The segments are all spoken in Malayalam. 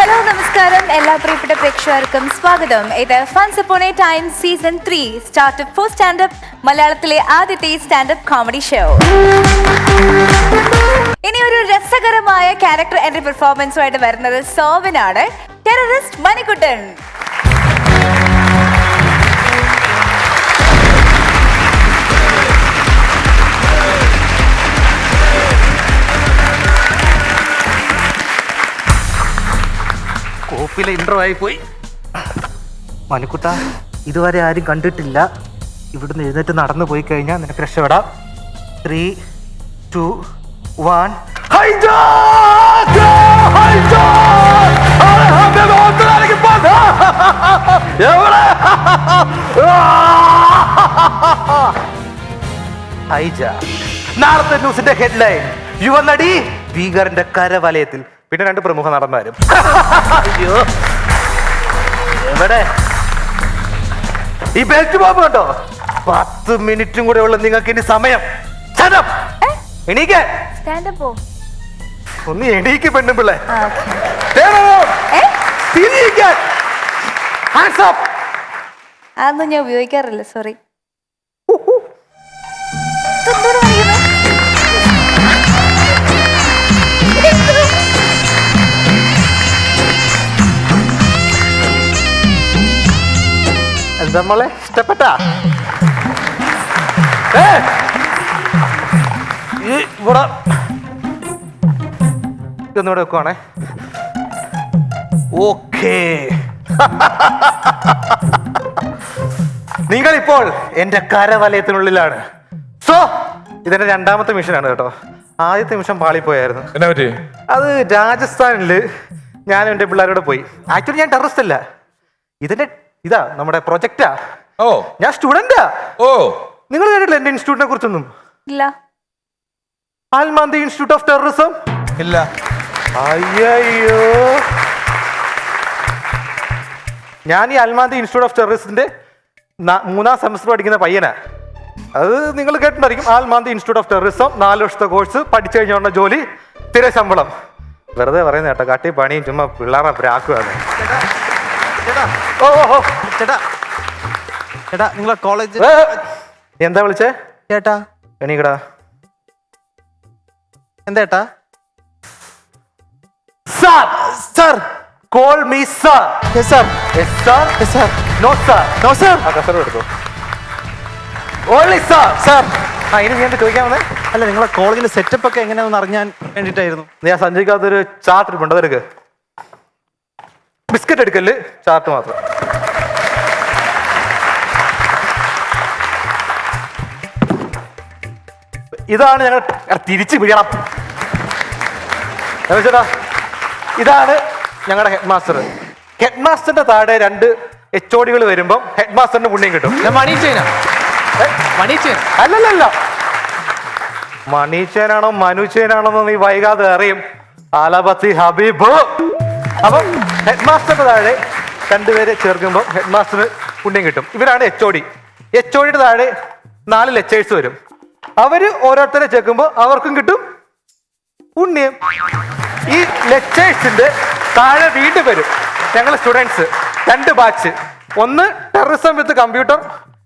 ഹലോ നമസ്കാരം എല്ലാ പ്രിയപ്പെട്ട പ്രേക്ഷകർക്കും സ്വാഗതം. ഇത് funs upon a time season 3 startup for standup മലയാളത്തിലെ ആദ്യത്തെ സ്റ്റാൻഡപ്പ് കോമഡി ഷോ. ഇനി ഒരു രസകരമായ ക്യാരക്ടർ എൻട്രി പെർഫോമൻസുമായിട്ട് വരുന്നത് സോവനാണ്, ടെററിസ്റ്റ് മണിക്കുട്ടൻ. കോപ്പിലെ ഇൻട്രോ ആയി പോയി. മണിക്കുട്ട, ഇതുവരെ ആരും കണ്ടിട്ടില്ല. ഇവിടുന്ന് എഴുന്നേറ്റ് നടന്നു പോയി കഴിഞ്ഞാൽ നിനക്ക് രക്ഷപ്പെടാം. 3, 2, 1. നാളത്തെ ന്യൂസിന്റെ ഹെഡ്ലൈൻ: യുവനടി ഭീകരന്റെ കരവലയത്തിൽ. പിന്നെ 2 പ്രമുഖ നടന്മാരും. അയ്യോ, എവിടെ ഈ ബെൽറ്റ് ബോംബ് കണ്ടോ? 10 മിനിറ്റും കൂടെ ഉള്ള നിങ്ങൾക്ക് ഇനി സമയം. എണീക്കാൻ ഒന്ന് എണീക്ക് പെണ്ണുപിള്ളേ. അതൊന്നും ഞാൻ ഉപയോഗിക്കാറില്ല, സോറി. എന്താ മോളെ, ഇഷ്ടപ്പെട്ട? ഇവിടെ ഒന്നുകൂടെ വെക്കുവാണേ. ഓക്കേ, നിങ്ങളിപ്പോൾ എന്റെ കരവലയത്തിനുള്ളിലാണ്. സോ ഇതെന്റെ 2ാമത്തെ മിഷനാണ് കേട്ടോ. ആദ്യത്തെ മിഷൻ പാളിപ്പോയായിരുന്നു. അത് രാജസ്ഥാനില് ഞാനും എന്റെ പിള്ളേരോട് പോയി. ആക്ച്വലി ഞാൻ ടെററിസ്റ്റ് അല്ല, ഇതാ നമ്മുടെ പ്രൊജക്റ്റാ. ഞാൻ സ്റ്റുഡന്റാ. നിങ്ങൾ കേട്ടില്ല എന്റെ ഇൻസ്റ്റിറ്റ്യൂട്ടിനെ കുറിച്ചൊന്നും? ഇല്ല. ആൽമാന്തി ഇൻസ്റ്റിറ്റ്യൂട്ട് ഓഫ് ടെററിസം? ഇല്ല. അയ്യോ, ഞാൻ ഈ അൽമാന്തി ഇൻസ്റ്റിറ്റ്യൂട്ട് ഓഫ് ടെററിസത്തിന്റെ 3ാം സെമസ്റ്റർ പഠിക്കുന്ന പയ്യനാ. അത് നിങ്ങൾ കേട്ടിട്ടുണ്ടായിരിക്കും. ആൽമാന്തി ഇൻസ്റ്റിറ്റ്യൂട്ട് ഓഫ് ടെററിസം, 4 വർഷത്തെ കോഴ്സ്, പഠിച്ചു കഴിഞ്ഞുള്ള ജോലി, സ്ഥിര ശമ്പളം. വെറുതെ പറയുന്ന കേട്ടോ, കാട്ടി പണിയും ചുമ്മാ പിള്ളേരെ പ്രാക്കുവാണ്. ചേട്ടാ, നിങ്ങളെ കോളേജ് എന്താ വിളിച്ചേ? ചേട്ടാ എണീക്കടാ. എന്താ? Sir, sir, call me sir. Yes sir. Yes sir. Yes sir. No sir. No sir. ആ കസറ് എടുത്തോ. Only sir. Sir. ഇനി നീ എന്താ ചോദിക്കാൻ വന്നേ? അല്ല, നിങ്ങളെ കോളേജിലെ സെറ്റപ്പ് ഒക്കെ എങ്ങനെയാണെന്ന് അറിയാൻ വേണ്ടിട്ടായിരുന്നു. ഞാൻ സഞ്ചരിക്കാത്തൊരു ചാർട്ട് ഇരിപ്പുണ്ട്, അതെടുക്ക്. ബിസ്ക്കറ്റ് എടുക്കല്, ചാർട്ട് മാത്രം. ഇതാണ് ഞങ്ങൾ തിരിച്ചു പിടിക്കണം. ചേട്ടാ, ഇതാണ് ഞങ്ങളുടെ ഹെഡ് മാസ്റ്റർ. ഹെഡ് മാസ്റ്ററിന്റെ താഴെ 2 HOD വരുമ്പം ഹെഡ് മാസ്റ്ററിന് പുണ്യം കിട്ടും. അല്ലല്ല, മണീച്ചേനാണോ മനുച്ചേനാണോ നീ വൈകാതെ അറിയും. ആലപത്തി ഹബീബ്. അപ്പം ഹെഡ് മാസ്റ്ററിന്റെ താഴെ 2 പേരെ ചേർക്കുമ്പോൾ ഹെഡ് മാസ്റ്ററിന് പുണ്യം കിട്ടും. ഇവരാണ് HOD. HODയുടെ താഴെ 4 ലെക്ചേഴ്സ് വരും. അവര് ഓരോരുത്തരെ ചേർക്കുമ്പോൾ അവർക്കും കിട്ടും പുണ്യം. ഈ ലെക്ചേഴ്സിന്റെ താഴെ വീണ്ടും വരും ഞങ്ങൾ സ്റ്റുഡൻസ്. 2 ബാച്ച്. ഒന്ന് ടെററിസം വിത്ത് കമ്പ്യൂട്ടർ,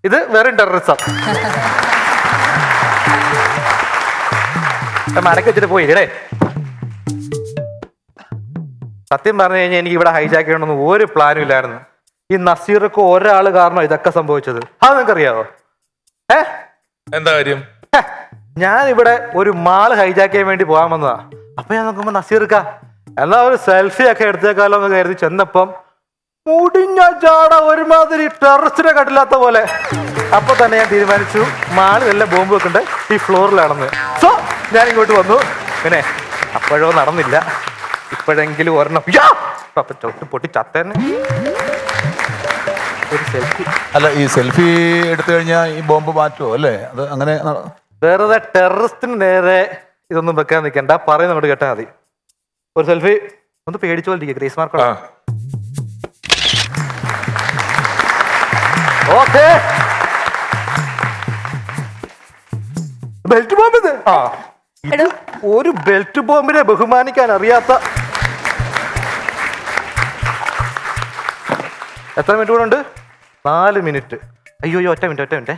ഇത് വെറും ടെററിസം. മടക്കി വെച്ചിട്ട് പോയി ഇടേ. സത്യം പറഞ്ഞു കഴിഞ്ഞാൽ എനിക്ക് ഇവിടെ ഹൈജാക്ക് ചെയ്യണമെന്ന് ഒരു പ്ലാനും ഇല്ലായിരുന്നു. ഈ നസീർക്ക് ഒരാൾ കാരണം ഇതൊക്കെ സംഭവിച്ചത്. അത് നിങ്ങൾക്ക് അറിയാവോ? എന്താ കാര്യം? ഞാൻ ഇവിടെ ഒരു മാള് ഹൈജാക്ക് ചെയ്യാൻ വേണ്ടി പോകാൻ വന്നതാ. അപ്പൊ ഞാൻ നോക്കുമ്പോ നസീർക്ക എന്നാ ഒരു സെൽഫി ഒക്കെ എടുത്തേക്കാലോ എന്ന് കരുതി ചെന്നപ്പം മുടിഞ്ഞ ചാട ഒരുമാതിരി ടെററിസ്റ്റിനെ കണ്ടില്ലാത്ത പോലെ. അപ്പൊ തന്നെ ഞാൻ തീരുമാനിച്ചു മാള് വല്ല ബോംബ് വെക്കണ്ടേ ഈ ഫ്ലോറിലാണെന്ന്. സോ ഞാൻ ഇങ്ങോട്ട് വന്നു. പിന്നെ അപ്പോഴോ നടന്നില്ല. ഇപ്പോഴെങ്കിലും ഒരെണ്ണം ചവിട്ട് പൊട്ടി ചത്തേനെ. ഒരു സെൽഫി. അല്ല, ഈ സെൽഫി എടുത്തു കഴിഞ്ഞാൽ ഈ ബോംബ് മാറ്റുമോ? അല്ലേ, അത് അങ്ങനെ വെറുതെ ടെററിസ്റ്റിന് നേരെ ഇതൊന്നും വെക്കാൻ നിൽക്കണ്ട, പറയുന്ന അങ്ങോട്ട് കേട്ടാൽ മതി. ഒരു സെൽഫി. ഒന്ന് പേടിച്ചു പോലിരിക്കുക, grace mark. Okay, belt bomb. ഒരു ബെൽറ്റ് ബോംബിനെ ബഹുമാനിക്കാൻ അറിയാത്ത എത്ര മിനിറ്റ് കൂടെ ഉണ്ട്? 4 മിനിറ്റ്. അയ്യോ ഒറ്റ മിനിറ്റ്.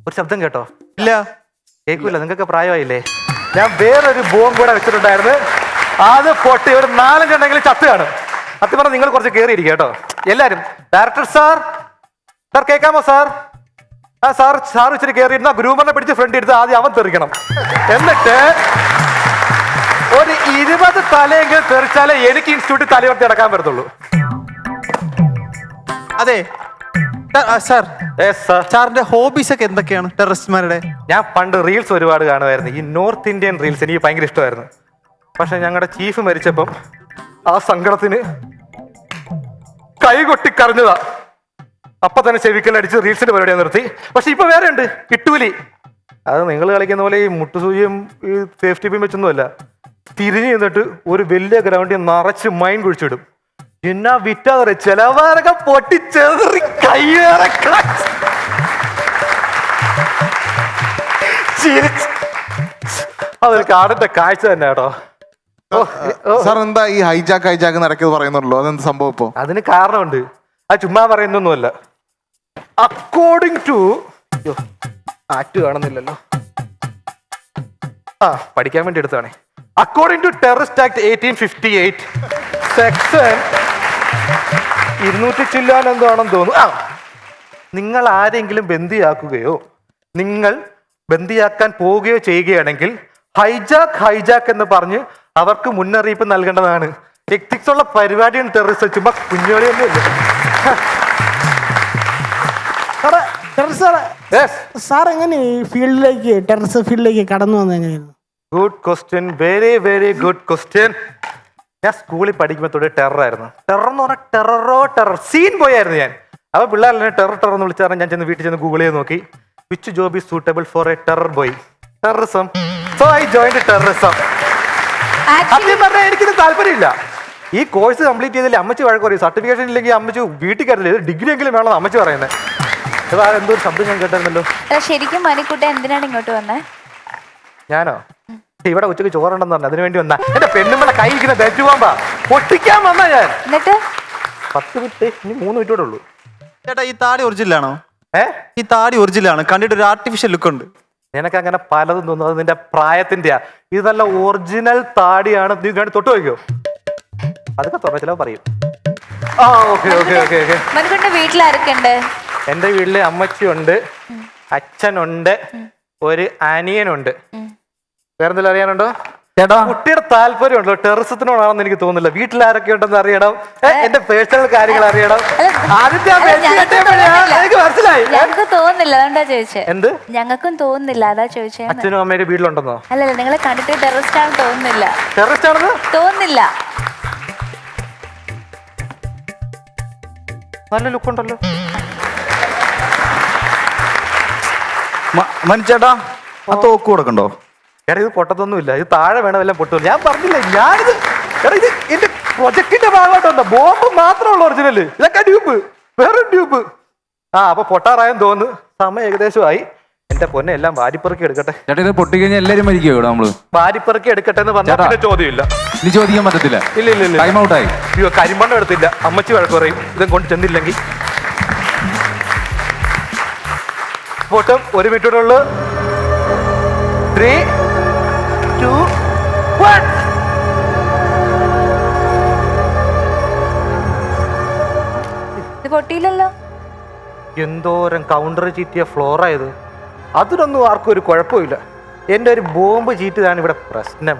ഒരു ശബ്ദം കേട്ടോ? ഇല്ല. കേൾക്കൂല, നിങ്ങൾക്ക് പ്രായമായില്ലേ? ഞാൻ വേറൊരു ബോംബ് കൂടെ വെച്ചിട്ടുണ്ടായിരുന്നു. അത് പൊട്ടി ഒരു 4 ഉണ്ടെങ്കിലും ചത്ത് കാണും. സത്യം പറഞ്ഞാൽ നിങ്ങൾ കുറച്ച് കയറിയിരിക്കുക കേട്ടോ എല്ലാരും. ഡയറക്ടർ സാർ കേൾക്കാമോ സാർ? ആ സാർ ഇച്ചിരി കയറിയിരുന്ന ഗ്രൂമറിനെ പിടിച്ച് ഫ്രണ്ട് എടുത്ത് ആദ്യം അവൻ തെറിക്കണം. എന്നിട്ട് ഒരു 20 തലയെങ്കിലും തെറിച്ചാലേ എനിക്ക് ഇൻസ്റ്റിറ്റ്യൂട്ടിൽ തലവർത്തി നടക്കാൻ പറ്റത്തുള്ളൂ. അതെ സാർ, സാറിന്റെ ഹോബീസ് ഒക്കെ എന്തൊക്കെയാണ് ടെററിസ്റ്റ്മാരുടെ? ഞാൻ പണ്ട് റീൽസ് ഒരുപാട് കാണുമായിരുന്നു. ഈ നോർത്ത് ഇന്ത്യൻ റീൽസ് എനിക്ക് ഭയങ്കര ഇഷ്ടമായിരുന്നു. പക്ഷെ ഞങ്ങളുടെ ചീഫ് മരിച്ചപ്പം ആ സങ്കടത്തിന് കൈകൊട്ടി കരഞ്ഞതാ. അപ്പൊ തന്നെ ചെവിക്കലടിച്ച് റീൽസിന്റെ പരിപാടി നിർത്തി. പക്ഷെ ഇപ്പൊ വേറെ ഉണ്ട്, ഇട്ടൂലി. അത് നിങ്ങൾ കളിക്കുന്ന പോലെ ഈ മുട്ടുസൂചിയും ഈ സേഫ്റ്റി പിൻ വെച്ചൊന്നുമല്ല. തിരിഞ്ഞു നിന്നിട്ട് ഒരു വലിയ ഗ്രൗണ്ടിൽ നിറച്ച് മൈൻ കുഴിച്ചിടും. എന്നാ വിറ്റാതെ ചിലവാരൊക്കെ പൊട്ടിച്ചെറി കയ്യേറെ അതൊരു കാടിന്റെ കാഴ്ച തന്നെ കേട്ടോ. സാർ എന്താ ഈ ഹൈജാക്ക് നടക്കിയത് പറയുന്നുള്ളൂ? അതെന്ത് സംഭവം ഇപ്പോ? അതിന് കാരണമുണ്ട്. അത് ചുമ്മാ പറയുന്നൊന്നുമല്ല. അക്കോർഡിംഗ് ടു ആക്ട് കാണുന്നില്ലല്ലോ. പഠിക്കാൻ വേണ്ടി എടുത്താണേ. According to terrorist act 1858 section 200 ചില്ലാൻ എന്താണെന്ന് തോന്നുന്നു. നിങ്ങൾ ആരെങ്കിലും ബന്ദിയാക്കുകയോ നിങ്ങൾ ബന്ദിയാക്കാൻ പോവുകയോ ചെയ്യുകയാണെങ്കിൽ ഹൈജാക്ക് എന്ന് പറഞ്ഞ് അവർക്ക് മുന്നറിയിപ്പ് നൽകേണ്ടതാണ്. എത്തിക്സ് ഉള്ള പരിപാടിയാണ് ടെററിസ്റ്റ്. ചുമ്മാ കുഞ്ഞോളിയൊന്നുമില്ല. സാർ എങ്ങനെ ഈ ഫീൽഡിലേക്ക് ടെററിസ്റ്റ് ഫീൽഡിലേക്ക് കടന്നു വന്നത് എങ്ങനെയായിരുന്നു? Good question, very very good question. ഞാൻ സ്കൂളിൽ പഠിക്കുമ്പോൾ തൊട്ട് ടെററായിരുന്നു. ടെറർ എന്ന് പറഞ്ഞാൽ ടെറർ സീൻ പോയായിരുന്നു ഞാൻ. അപ്പോൾ പിള്ളേരെ ടെറർ എന്ന് വിളിച്ചാൽ ഞാൻ ചെന്ന് വീട്ടിൽ ചെന്ന് ഗൂഗിൾ ചെയ്ത് നോക്കി which job is suitable for A terror boy? Terrorism. So I joined terrorism. സത്യം പറഞ്ഞാൽ എനിക്കിത് താല്പര്യമില്ല. ഈ കോഴ്സ് കംപ്ലീറ്റ് ചെയ്തില്ല അമ്മച്ചി വഴക്ക് പറയും. സർട്ടിഫിക്കേഷൻ ഇല്ലെങ്കിൽ അമ്മച്ചി വീട്ടിൽ കയറില്ല. ഡിഗ്രി എങ്കിലും വേണമെന്ന് അമ്മച്ചി പറയുന്നത്. എന്തോ ഒരു ശബ്ദം ഞാൻ കേട്ടായിരുന്നല്ലോ. ശരിക്കും മണിക്കുട്ട എന്തിനാണ് ഇങ്ങോട്ട് വന്നേ? ഞാനോ? ഇവിടെ ഉച്ചക്ക് ചോറുണ്ടെന്ന് പറഞ്ഞു, അതിനു വേണ്ടി വന്നാ. എന്റെ പെണ്ണുമ്പളെ കൈ ഇരിക്കുന്ന ബെറ്റ് പോകുമ്പോ പൊട്ടിക്കാൻ വന്നാ ഞാൻ. എന്നിട്ട് 10 മിനിറ്റ്, ഇനി 3 മിനിറ്റ് കൂടെ ഉള്ളൂ. ചേട്ടാ ഈ താടി ഒറിജിനലാണോ? ഈ താടി ഒറിജിനലാണ്, കണ്ടിട്ട് ഒരു ആർട്ടിഫിഷ്യൽ ലുക്ക് ഉണ്ട്. നിനക്ക് അങ്ങനെ പലതും തോന്നുന്നു, അത് നിന്റെ പ്രായത്തിന്റെയാ. ഇത് നല്ല ഒറിജിനൽ താടിയാണ്. നീ വേണ്ടി തൊട്ട് വയ്ക്കോ? അതൊക്കെ തുറന്ന ചിലവ് പറയും. മണിക്കുട്ടന്റെ വീട്ടിൽ ആരൊക്കെ ഉണ്ട്? എന്റെ വീട്ടില് അമ്മച്ചിയുണ്ട്, അച്ഛനുണ്ട്, ഒരു അനിയനുണ്ട്. വേറെന്തെങ്കിലും അറിയാനുണ്ടോ? ചേട്ടാ കുട്ടിയുടെ താല്പര്യമുണ്ടോ ടെററിസത്തിനോടാണെന്ന് എനിക്ക് തോന്നുന്നില്ല. വീട്ടിൽ ആരൊക്കെ ഉണ്ടെന്ന് അറിയണം, എന്റെ പേഴ്സണൽ കാര്യങ്ങൾ അറിയണം. മനസ്സിലായി? ഞങ്ങൾക്ക് തോന്നുന്നില്ല, അതുകൊണ്ടാ ചോദിച്ചേ. എന്ത്? ഞങ്ങൾക്കും തോന്നുന്നില്ല, അതാ ചോദിച്ചേ. അച്ഛനും അമ്മയുടെ വീട്ടിലുണ്ടെന്നോ? അല്ലല്ല, നിങ്ങളെ കണ്ടിട്ട് ടെററിസ്റ്റ് ആണെന്ന് തോന്നുന്നില്ല. ടെററിസ്റ്റ് ആണെന്ന് തോന്നുന്നില്ല. നല്ല ലുക്കുണ്ടല്ലോ. മനുച്ചേട്ടാ ആ തോക്ക് കൊടുക്കണ്ടോ? എടാ ഇത് പൊട്ടത്തൊന്നുമില്ല, ഇത് താഴെ വേണം എല്ലാം പൊട്ടും. ഞാൻ പറഞ്ഞില്ല, ഞാനിത് ഇത് എന്റെ പ്രൊജക്ടിന്റെ ഭാഗമായിട്ടുണ്ടോ? ബോംബ് മാത്രമുള്ള ഒറിജിനല്, ഇതൊക്കെ ഡ്യൂപ്പ്, വേറെ ഡ്യൂപ്പ്. അപ്പൊ പൊട്ടാറായെന്ന് തോന്നുന്നു. സമയം ഏകദേശമായി. എന്റെ പൊന്നെ എല്ലാം വാരിപ്പറക്കി എടുക്കട്ടെ. ചേട്ടാ ഇത് പൊട്ടിക്കഴിഞ്ഞാൽ എല്ലാരും മരിക്കോ ഇവിടെ നമ്മള്? വാരിപ്പറക്കി എടുക്കട്ടെ എന്ന് പറഞ്ഞാൽ പിന്നെ ചോദ്യമില്ല. ഇനി ചോദിക്കാൻ പറ്റത്തില്ല. ഇല്ല ടൈം ഔട്ടായി. അയ്യോ കരിമണ്ണം എടുത്തില്ല, അമ്മച്ചി വഴക്ക് പറയും ഇതും കൊണ്ട് ചെന്നില്ലെങ്കിൽ. പൊട്ടും. 1 മിനിറ്റ് ഉള്ളു. 3, 2, 1. ഇത് പൊട്ടിയില്ലല്ലോ. എന്തോരം കൗണ്ടർ ചീറ്റിയ ഫ്ലോറായത്. അതിനൊന്നും ആർക്കും ഒരു കുഴപ്പമില്ല. എൻ്റെ ഒരു ബോംബ് ചീറ്റതാണ് ഇവിടെ പ്രശ്നം.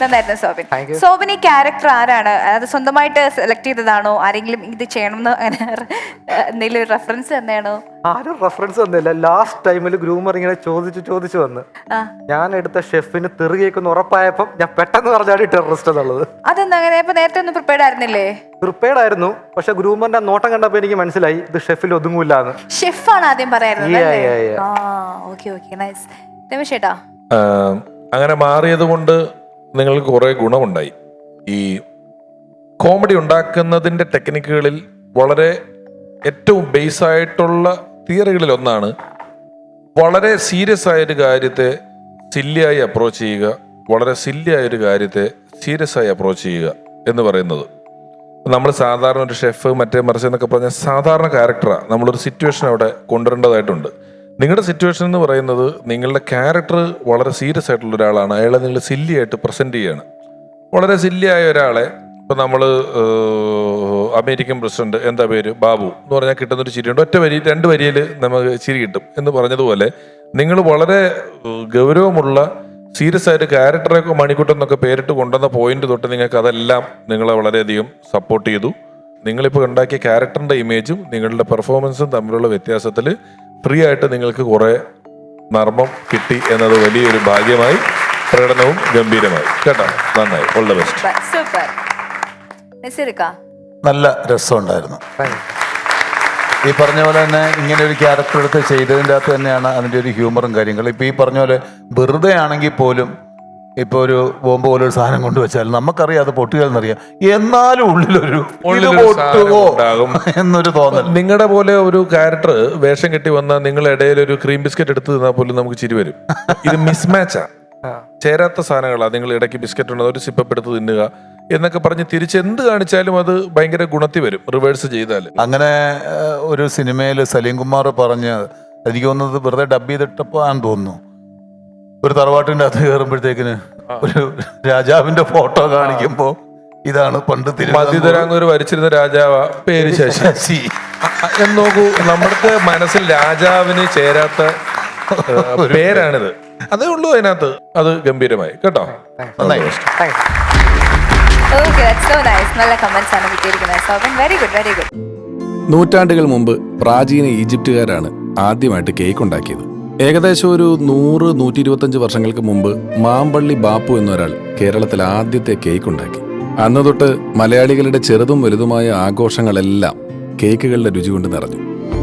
നന്നായിരുന്നു സോബിൻ. സോബിൻ ഈ ക്യാരക്ടർ ആരാണ്? അത് സ്വന്തമായിട്ട് സെലക്ട് ചെയ്തതാണോ? ആരെങ്കിലും ഇത് ചെയ്യണമെന്ന് അങ്ങനെ എന്തെങ്കിലും ഒരു റെഫറൻസ് തന്നെയാണോ? ആരും റെഫറൻസ് തന്നില്ല. ലാസ്റ്റ് ടൈമിൽ ഗ്രൂമർ ഇങ്ങനെ ചോദിച്ചു വന്ന് ഞാൻ എടുത്ത ഷെഫിന് തെറിയേക്കൊന്ന് ഉറപ്പായപ്പം ഞാൻ പെട്ടെന്ന് പറഞ്ഞാൽ ടെററിസ്റ്റ് എന്നുള്ളത്. അതെന്താ അങ്ങനെ? ഇപ്പൊ നേരത്തെ ഒന്നും പ്രിപ്പയർഡ് ആയിരുന്നില്ലേ? പ്രിപ്പയർഡ് ആയിരുന്നു, പക്ഷെ ഗ്രൂമറിന്റെ നോട്ടം കണ്ടപ്പോ എനിക്ക് മനസ്സിലായി ഇത് ഷെഫിൽ ഒതുങ്ങൂല്ലാന്ന്. ഷെഫാണ് ആദ്യം പറയായിരുന്നത്. രമേശേട്ടാ അങ്ങനെ മാറിയത് കൊണ്ട് നിങ്ങൾക്ക് കുറെ ഗുണമുണ്ടായി. ഈ കോമഡി ഉണ്ടാക്കുന്നതിന്റെ ടെക്നിക്കുകളിൽ വളരെ ഏറ്റവും ബേസ് ആയിട്ടുള്ള തിയറികളിൽ ഒന്നാണ് വളരെ സീരിയസ് ആയൊരു കാര്യത്തെ സില്ലിയായി അപ്രോച്ച് ചെയ്യുക, വളരെ സില്ലിയായൊരു കാര്യത്തെ സീരിയസ് ആയി അപ്രോച്ച് ചെയ്യുക എന്ന് പറയുന്നത്. നമ്മൾ സാധാരണ ഒരു ഷെഫ് മറ്റേ മറിച്ച് എന്നൊക്കെ പറഞ്ഞാൽ സാധാരണ ക്യാരക്ടറാണ്, നമ്മളൊരു സിറ്റുവേഷൻ അവിടെ കൊണ്ടുവരേണ്ടതായിട്ടുണ്ട്. നിങ്ങളുടെ സിറ്റുവേഷൻ എന്ന് പറയുന്നത് നിങ്ങളുടെ ക്യാരക്ടർ വളരെ സീരിയസ് ആയിട്ടുള്ള ഒരാളാണ്, അയാളെ നിങ്ങൾ സില്ലി ആയിട്ട് പ്രസന്റ് ചെയ്യുകയാണ്. വളരെ സില്ലിയായ ഒരാളെ ഇപ്പം നമ്മൾ അമേരിക്കൻ പ്രസിഡന്റ് എന്താ പേര് ബാബു എന്ന് പറഞ്ഞാൽ കിട്ടുന്നൊരു ചിരിയുണ്ട്, ഒറ്റ വരി 2 വരിയിൽ നമുക്ക് ചിരി കിട്ടും എന്ന് പറഞ്ഞതുപോലെ നിങ്ങൾ വളരെ ഗൗരവമുള്ള സീരിയസ് ആയിട്ട് ക്യാരക്ടറെ മണിക്കൂട്ടം എന്നൊക്കെ പേരിട്ട് കൊണ്ടുവന്ന പോയിന്റ് തൊട്ട് നിങ്ങൾക്ക് അതെല്ലാം നിങ്ങളെ വളരെയധികം സപ്പോർട്ട് ചെയ്തു. നിങ്ങളിപ്പോൾ ഉണ്ടാക്കിയ ക്യാരക്ടറിന്റെ ഇമേജും നിങ്ങളുടെ പെർഫോമൻസും തമ്മിലുള്ള വ്യത്യാസത്തിൽ ഫ്രീ ആയിട്ട് നിങ്ങൾക്ക് കുറെ നർമ്മം കിട്ടി എന്നത് വലിയൊരു ഭാഗ്യമായി, പ്രകടനവും ഗംഭീരമായി. കേട്ടോ, നന്നായി, ഓൾ ദ ബെസ്റ്റ്. സൂപ്പർ. നസീർക്ക നല്ല രസമുണ്ടായിരുന്നു. ഈ പറഞ്ഞ പോലെ തന്നെ ഇങ്ങനെ ഒരു ക്യാരക്ടർ എടുത്ത് ചെയ്തതിൻ്റെ അകത്ത് തന്നെയാണ് അതിൻ്റെ ഒരു ഹ്യൂമറും കാര്യങ്ങളും. ഇപ്പം ഈ പറഞ്ഞ പോലെ വെറുതെ ആണെങ്കിൽ പോലും ഇപ്പോൾ ഒരു ബോംബ് പോലെ ഒരു സാധനം കൊണ്ടുവച്ചാൽ നമുക്കറിയാം അത് പൊട്ടുകയെന്നറിയാം, എന്നാലും ഉള്ളിലൊരു ഉണ്ടാകും എന്നൊരു തോന്നൽ. നിങ്ങളുടെ പോലെ ഒരു ക്യാരക്ടർ വേഷം കെട്ടി വന്നാൽ നിങ്ങളുടെ ഇടയിൽ ഒരു ക്രീം ബിസ്ക്കറ്റ് എടുത്ത് തിന്നാൽ പോലും നമുക്ക് ചിരി വരും. ഇത് മിസ്മാച്ചാ, ചേരാത്ത സാധനങ്ങളാണ്. നിങ്ങൾ ഇടയ്ക്ക് ബിസ്ക്കറ്റ് ഉണ്ടോ ഒരു സിപ്പപ്പ് എടുത്ത് തിന്നുക എന്നൊക്കെ പറഞ്ഞ് തിരിച്ചെന്ത് കാണിച്ചാലും അത് ഭയങ്കര ഗുണത്തിൽ വരും റിവേഴ്സ് ചെയ്താൽ. അങ്ങനെ ഒരു സിനിമയിൽ സലീം കുമാർ പറഞ്ഞ് എനിക്ക് തോന്നുന്നത് വെറുതെ ഡബ് ചെയ്തിട്ടപ്പോൾ ആണെന്ന് തോന്നുന്നു, ഒരു തറവാട്ടിൻ്റെ അകത്ത് കയറുമ്പോഴത്തേക്കിന് ഒരു രാജാവിന്റെ ഫോട്ടോ കാണിക്കുമ്പോൾ ഇതാണ് പണ്ട് മധ്യതരാങ്ങൂർ വരച്ചിരുന്ന രാജാവ പേര് ശശി എന്ന് നോക്കൂ. നമ്മുടെ മനസ്സിൽ രാജാവിന് ചേരാത്ത പേരാണിത്, അതേ ഉള്ളൂ അതിനകത്ത്. അത് ഗംഭീരമായി കേട്ടോ, നന്നായി. Okay, that's so nice. നല്ല കമന്റ്സ് ആണ് കിട്ടിയിരിക്കുന്നത്. സോബൻ വെരി ഗുഡ്, വെരി ഗുഡ്. നൂറ്റാണ്ടുകൾ മുമ്പ് പ്രാചീന ഈജിപ്തുകാരാണ് ആദ്യമായിട്ട് കേക്ക് ഉണ്ടാക്കിയത്. ഏകദേശം ഒരു 100-125 വർഷങ്ങൾക്ക് മുമ്പ് മാമ്പള്ളി ബാപ്പു എന്നൊരാൾ കേരളത്തിൽ ആദ്യത്തെ കേക്ക് ഉണ്ടാക്കി. അന്ന് തൊട്ട് മലയാളികളുടെ ചെറുതും വലുതുമായ ആഘോഷങ്ങളെല്ലാം കേക്കുകളുടെ രുചി കൊണ്ട് നിറഞ്ഞു.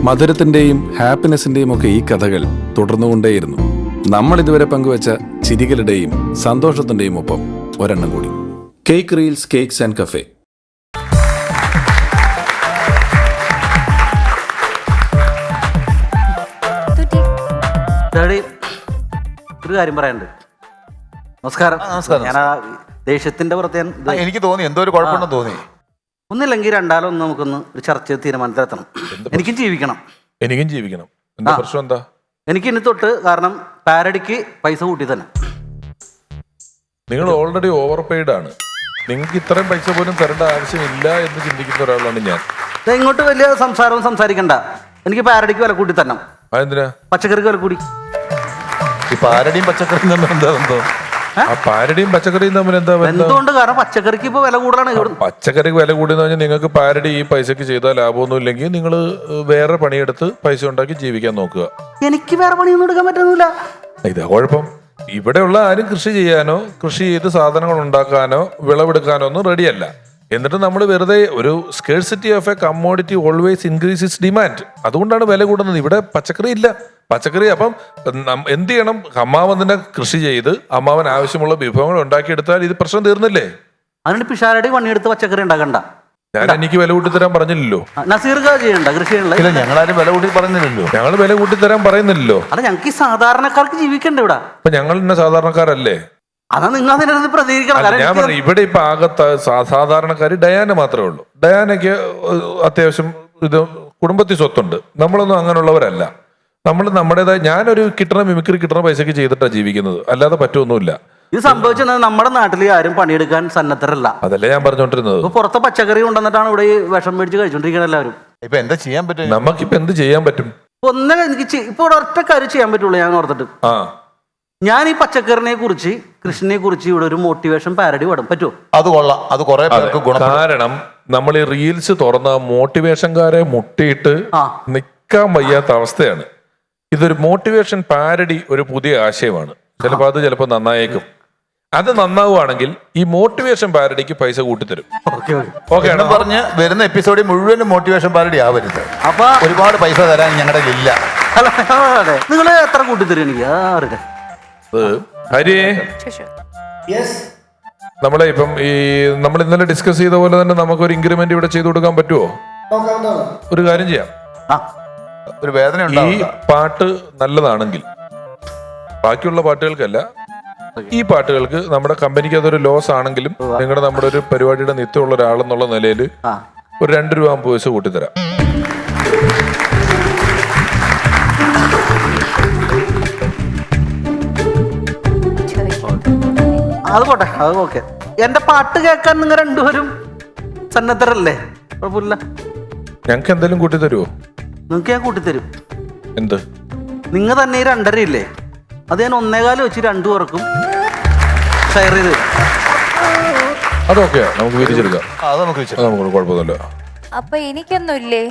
മധുരത്തിന്റെയും ഹാപ്പിനെസിന്റെയും ഒക്കെ ഈ കഥകൾ തുടർന്നുകൊണ്ടേയിരുന്നു. നമ്മൾ ഇതുവരെ പങ്കുവച്ച ചിരികളുടെയും സന്തോഷത്തിന്റെയും ഒപ്പം ഒരെണ്ണം കൂടി. Cake reels cakes and cafe. ഒരു കാര്യം പറയാനുണ്ട്. നമസ്കാരം. ഞാൻ ആ ദേഷ്യത്തിന്റെ പുറത്ത് എനിക്ക് തോന്നി എന്തോ ഒരു കുഴപ്പമുണ്ടെന്ന് തോന്നി. ഒന്നില്ലെങ്കിൽ രണ്ടാലോ ഒന്ന് നമുക്കൊന്ന് ഒരു ചർച്ച തീരുമാനത്തിലെത്തണം. എനിക്കും ജീവിക്കണം. എനിക്കും ജീവിക്കണം. എന്താ പ്രശ്നം? എന്താ എനിക്ക് ഇനി തൊട്ട് കാരണം പാരഡിക്ക് പൈസ കൂട്ടി തന്നെ. നിങ്ങൾ ഓൾറെഡി ഓവർ പെയ്ഡ് ആണ്. നിങ്ങൾക്ക് ഇത്രയും പൈസ പോലും തരേണ്ട ആവശ്യമില്ല എന്ന് ചിന്തിക്കുന്ന ഒരാളാണ് ഞാൻ. ഇങ്ങോട്ട് വലിയ സംസാരവും സംസാരിക്കണ്ട. എനിക്ക് പാരഡിക്ക് വില കൂട്ടി തന്നെ. അതെന്തിനാ? പച്ചക്കറിക്ക് വില കൂടി. ഈ പാരഡിയും പച്ചക്കറിയും തമ്മിൽ എന്താ ബന്ധം? പാരഡിയും പച്ചക്കറിയും തമ്മിൽ എന്താ ബന്ധം? എന്തുകൊണ്ട്? കാരണം പച്ചക്കറിക്ക് ഇപ്പൊ വില കൂടുതലാണ്. പച്ചക്കറിക്ക് വില കൂടിയെന്ന് പറഞ്ഞാൽ നിങ്ങൾക്ക് പാരഡി ഈ പൈസക്ക് ചെയ്താൽ ലാഭമൊന്നും ഇല്ലെങ്കിൽ നിങ്ങൾ വേറെ പണിയെടുത്ത് പൈസ ഉണ്ടാക്കി ജീവിക്കാൻ നോക്കുക. എനിക്ക് വേറെ പണിയൊന്നും എടുക്കാൻ പറ്റുന്നില്ല. ഇതാ കുഴപ്പം. ഇവിടെയുള്ള ആരും കൃഷി ചെയ്യാനോ കൃഷി ചെയ്ത് സാധനങ്ങൾ ഉണ്ടാക്കാനോ വിളവെടുക്കാനോ ഒന്നും റെഡിയല്ല. എന്നിട്ട് നമ്മൾ വെറുതെ ഒരു scarcity of A commodity always increases demand. അതുകൊണ്ടാണ് വില കൂടുന്നത്. ഇവിടെ പച്ചക്കറി ഇല്ല. പച്ചക്കറി അപ്പം എന്ത് ചെയ്യണം? അമ്മാവൻ തന്നെ കൃഷി ചെയ്ത് അമ്മാവൻ ആവശ്യമുള്ള വിഭവങ്ങൾ ഉണ്ടാക്കിയെടുത്താൽ ഇത് പ്രശ്നം തീർന്നില്ലേ? അതിന് പിഷാരടി പണിയെടുത്ത് പച്ചക്കറി ഉണ്ടാക്കണ്ട. ഞാൻ എനിക്ക് വില കൂട്ടി തരാൻ പറഞ്ഞില്ലല്ലോ. നസീർക്ക ചെയ്യണ്ട കൃഷി. ഞങ്ങളാരും വില കൂട്ടി പറഞ്ഞില്ലല്ലോ. ഞങ്ങൾ വില കൂട്ടി തരാൻ പറയുന്നില്ലല്ലോ. അല്ല, ഞങ്ങൾക്ക് ഈ സാധാരണക്കാർക്ക് ജീവിക്കണ്ട ഇവിടെ. അപ്പൊ ഞങ്ങൾ ഇന്ന സാധാരണക്കാരല്ലേ? അതാ നിങ്ങൾ അതിനകത്ത് പ്രതികരിക്കണം. ഞാൻ പറഞ്ഞു ഇവിടെ ഇപ്പൊ ആകെ സാധാരണക്കാര് ഡയാന മാത്രമേ ഉള്ളൂ. ഡയാനയ്ക്ക് അത്യാവശ്യം ഇത് കുടുംബത്തിൽ സ്വത്തുണ്ട്. നമ്മളൊന്നും അങ്ങനെയുള്ളവരല്ല. നമ്മൾ നമ്മുടേതായ ഞാനൊരു കിട്ടണ മിമിക്രി കിട്ടണ പൈസക്ക് ചെയ്തിട്ടാണ് ജീവിക്കുന്നത്, അല്ലാതെ പറ്റൊന്നുമില്ല. ഇത് സംഭവിച്ചത് നമ്മുടെ നാട്ടിൽ ആരും പണിയെടുക്കാൻ സന്നദ്ധരല്ല. അതല്ലേ ഞാൻ പറഞ്ഞോണ്ടിരുന്നത്. പുറത്തെ പച്ചക്കറി കൊണ്ടുവന്നിട്ടാണ് ഇവിടെ ഈ വിഷം മേടിച്ച് കഴിച്ചോണ്ടിരിക്കുന്നത് എല്ലാവരും. ഇപ്പൊ എന്താ ചെയ്യാൻ പറ്റും? നമുക്കിപ്പോ എന്ത് ചെയ്യാൻ പറ്റും? ഒന്നേ എനിക്ക് ഇപ്പൊ ഇവിടെ ഒറ്റ കാര്യം ചെയ്യാൻ പറ്റുള്ളൂ. ഞാൻ ഓർത്തിട്ട് ഞാൻ ഈ പച്ചക്കറിനെ കുറിച്ച് കൃഷിനെ കുറിച്ച് ഇവിടെ ഒരു മോട്ടിവേഷൻ പാരഡി പാടും. പറ്റുമോ? അത് കൊള്ളാം. അത് കുറെ പേർക്ക് ഗുണപ്പെടും. കാരണം നമ്മൾ ഈ റീൽസ് തുറന്ന മോട്ടിവേഷൻകാരെ മുട്ടിയിട്ട് നിൽക്കാൻ വയ്യാത്ത അവസ്ഥയാണ്. ഇതൊരു മോട്ടിവേഷൻ പാരഡി ഒരു പുതിയ ആശയമാണ്. ചിലപ്പോൾ അത് ചിലപ്പോൾ നന്നായേക്കും. അത് നന്നാവുകയാണെങ്കിൽ ഈ മോട്ടിവേഷൻ പാരഡിക്ക് പൈസ കൂട്ടിത്തരും. ഓക്കെ പറഞ്ഞ് വരുന്ന എപ്പിസോഡിൽ മുഴുവനും മോട്ടിവേഷൻ പാരഡി ആവരുത്. അപ്പൊ ഒരുപാട് പൈസ തരാൻ ഞങ്ങളുടെ ഇല്ല. നിങ്ങൾ എത്ര കൂട്ടിത്തരും എനിക്ക്? ഹരിയേ, നമ്മളെ ഇപ്പം ഈ നമ്മൾ ഇന്നലെ ഡിസ്കസ് ചെയ്ത പോലെ തന്നെ നമുക്കൊരു ഇൻക്രിമെന്റ് ഇവിടെ ചെയ്തു കൊടുക്കാൻ പറ്റുമോ? ഒരു കാര്യം ചെയ്യാം, ഒരു വേദന ഈ പാട്ട് നല്ലതാണെങ്കിൽ ബാക്കിയുള്ള പാട്ടുകൾക്കല്ല, ഈ പാട്ടുകൾക്ക് നമ്മുടെ കമ്പനിക്ക് അതൊരു ലോസ് ആണെങ്കിലും നമ്മുടെ ഒരു പരിപാടിയുടെ നിത്യമുള്ള ഒരാളെന്നുള്ള നിലയിൽ ഒരു 2 രൂപ 50 പൈസ കൂട്ടിത്തരാം. അത് പോട്ടെ, അത് ഓക്കെ. എന്റെ പാട്ട് കേൾക്കാൻ നിങ്ങൾ രണ്ടുപേരും സന്നദ്ധരല്ലേ? കുഴപ്പമില്ല. ഞങ്ങൾക്ക് എന്തെങ്കിലും കൂട്ടിത്തരുമോ? നിങ്ങൾക്ക് ഞാൻ കൂട്ടിത്തരും. എന്ത്? നിങ്ങൾ തന്നെ ഈ 2.5 ഇല്ലേ, അത് ഞാൻ 1.25 വെച്ച് 2 പേർക്കും ഷെയർ ചെയ്ത് തരും. അതൊക്കെ നമുക്ക് വിരിച്ചെടുക്കാം. അത് നമുക്ക് നമുക്ക് കുഴപ്പമൊന്നുമില്ല. അപ്പൊ എനിക്കൊന്നുമില്ലേ?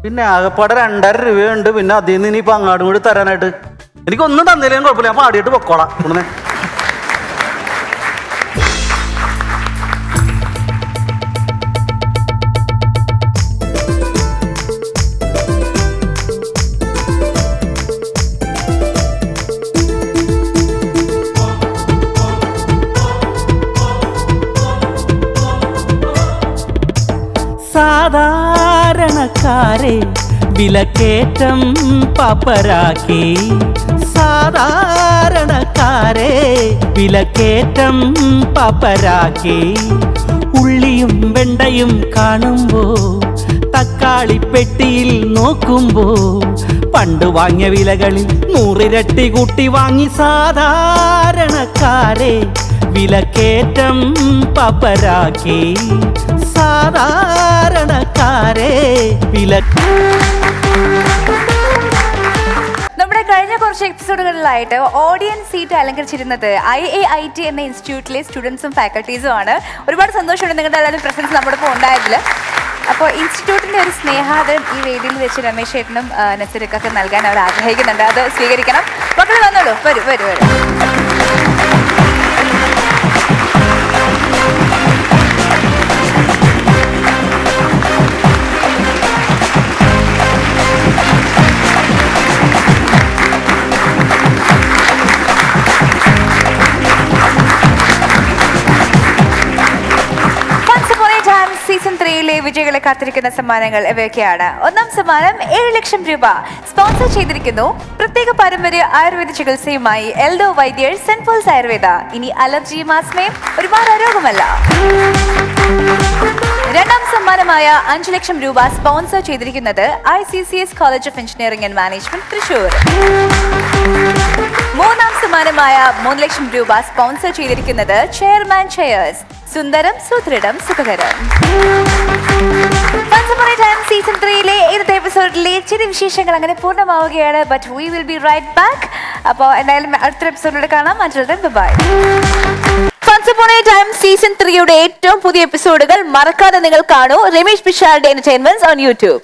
പിന്നെ ആകെപ്പാടെ 2.5 രൂപയുണ്ട്. പിന്നെ അതിൽ നിന്ന് ഇനിയിപ്പോ അങ്ങാടും കൂടി തരാനായിട്ട് എനിക്കൊന്നും തന്നില്ലേലും കുഴപ്പമില്ല, ഞാൻ പാടിയിട്ട് പൊക്കോളാം. ഉടനെ സാധാരണക്കാരെ വിലക്കേറ്റം പാപ്പരാക്കി, സാധാരണക്കാരെ വിലക്കേറ്റം പാപ്പരാക്കി. ഉള്ളിയും വെണ്ടയും കാണുമ്പോ, തക്കാളി പെട്ടിയിൽ നോക്കുമ്പോ, പണ്ട് വാങ്ങിയ വിലകളിൽ 100 ഇരട്ടി കൂട്ടി വാങ്ങി. സാധാരണക്കാരെ വിലക്കേറ്റം പാപ്പരാക്കി, സാധാരണക്കാരെ നമ്മുടെ കഴിഞ്ഞ കുറച്ച് എപ്പിസോഡുകളിലായിട്ട് ഓഡിയൻസ് സീറ്റ് അലങ്കരിച്ചിരുന്നത് IAIT എന്ന ഇൻസ്റ്റിറ്റ്യൂട്ടിലെ സ്റ്റുഡൻസും ഫാക്കൽറ്റീസും ആണ്. ഒരുപാട് സന്തോഷമുണ്ട് നിങ്ങളുടെ എല്ലാവരും പ്രസൻസ് നമ്മുടെ ഇപ്പോൾ ഉണ്ടായതിൽ. അപ്പോൾ ഇൻസ്റ്റിറ്റ്യൂട്ടിന്റെ ഒരു സ്നേഹാദരം ഈ വേദിയിൽ വെച്ച് രമേശ് ചേട്ടനും നസീർക്കൊക്കെ നൽകാൻ അവർ ആഗ്രഹിക്കുന്നുണ്ട്. അത് സ്വീകരിക്കണം. മക്കൾ വന്നോളൂ, വരൂ വരൂ വരൂ. സീസൺ 3 വിജയികളെ കാത്തിരിക്കുന്ന സമ്മാനങ്ങൾ ഇവയൊക്കെയാണ്. 1ാം സമ്മാനം 7 ലക്ഷം രൂപ സ്പോൺസർ ചെയ്തിരിക്കുന്നു. പ്രത്യേക പാരമ്പര്യ ആയുർവേദ ചികിത്സയുമായി എൽഡോ വൈദ്യർ, സെന്റ് പോൾസ് ആയുർവേദ. ഇനി അലർജിയും ആസ്മയും ഒരുപാട് ആരോഗ്യമല്ല. 2ാം സമ്മാനമായ 5 ലക്ഷം രൂപ സ്പോൺസർ ചെയ്തിരിക്കുന്നത് ICCS college of engineering and management, Thrissur. 3ാം സമ്മാനമായ 3 ലക്ഷം രൂപ സ്പോൺസർ ചെയ്തിരിക്കുന്നത് ചെയർമാൻ ചെയേഴ്സ്, സുന്ദരം സുദൃഢം സുഖകരം. സീസൺ 3 ഇന്നത്തെ എപ്പിസോഡിലെ ചില വിശേഷങ്ങൾ അങ്ങനെ പൂർണ്ണമാവുകയാണ്. But we will be right back. അപ്പോൾ എന്തായാലും അടുത്ത എപ്പിസോഡിലൂടെ കാണാം. ബൈ. സീസൺ 3 ഏറ്റവും പുതിയ എപ്പിസോഡുകൾ മറക്കാതെ നിങ്ങൾ കാണൂ. Ramesh Pisharody entertainments on YouTube.